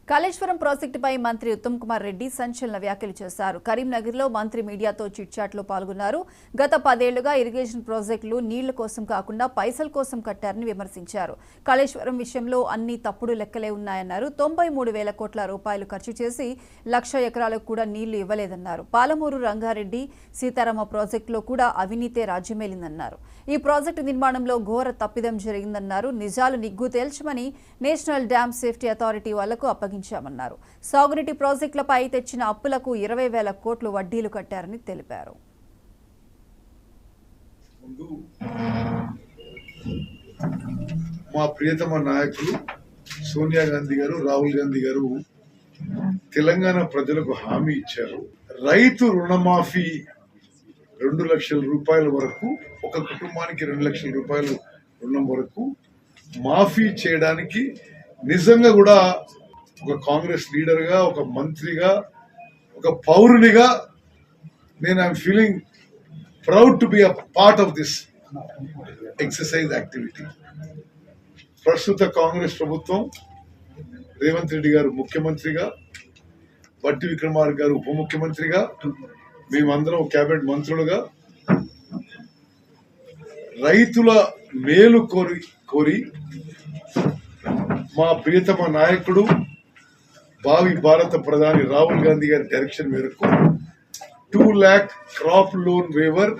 కాళేశ్వరం ప్రాజెక్టుపై మంత్రి ఉత్తమ్ కుమార్ రెడ్డి సంచలన వ్యాఖ్యలు చేశారు. కరీంనగర్లో మంత్రి మీడియాతో చిట్చాట్లో పాల్గొన్నారు. గత 10 ఏళ్లుగా ఇరిగేషన్ ప్రాజెక్టులు నీళ్ల కోసం కాకుండా పైసల కోసం కట్టారని విమర్శించారు. కాళేశ్వరం విషయంలో అన్ని తప్పుడు లెక్కలే ఉన్నాయన్నారు. 93,000 కోట్ల రూపాయలు ఖర్చు చేసి 1,00,000 ఎకరాలకు కూడా నీళ్లు ఇవ్వలేదన్నారు. పాలమూరు రంగారెడ్డి సీతారామ ప్రాజెక్టులో కూడా అవినీతే రాజ్యమేలిందన్నారు. ఈ ప్రాజెక్టు నిర్మాణంలో ఘోర తప్పిదం జరిగిందన్నారు. నిజాలు నిగ్గు తేల్చమని నేషనల్ డ్యామ్ సేఫ్టీ అథారిటీ వాళ్లకు అప్పగించారు. సాగునీటి ప్రాజెక్టులపై తెచ్చిన అప్పులకు 20,000 కోట్లు వడ్డీలు కట్టారని తెలిపారు. మా ప్రియతమ నాయకులు సోనియా గాంధీ గారు, రాహుల్ గాంధీ గారు తెలంగాణ ప్రజలకు హామీ ఇచ్చారు. రైతు రుణమాఫీ 2 లక్షల రూపాయల వరకు, ఒక కుటుంబానికి 2 లక్షల రూపాయలు రుణం వరకు మాఫీ చేయడానికి నిజంగా కూడా ఒక కాంగ్రెస్ లీడర్గా, ఒక మంత్రిగా, ఒక పౌరునిగా నేను I'm feeling proud to be a part of this exercise activity. ప్రస్తుత కాంగ్రెస్ ప్రభుత్వం, రేవంత్ రెడ్డి గారు ముఖ్యమంత్రిగా, బట్టి విక్రమార్క గారు ఉప ముఖ్యమంత్రిగా, మేమందరం కేబినెట్ మంత్రులుగా రైతుల మేలు కోరి మా ప్రియతమ నాయకుడు, భావి భారత ప్రధాని రాహుల్ గాంధీ గారి డైరెక్షన్ మేరకు 2 lakh క్రాప్ లోన్ వేవర్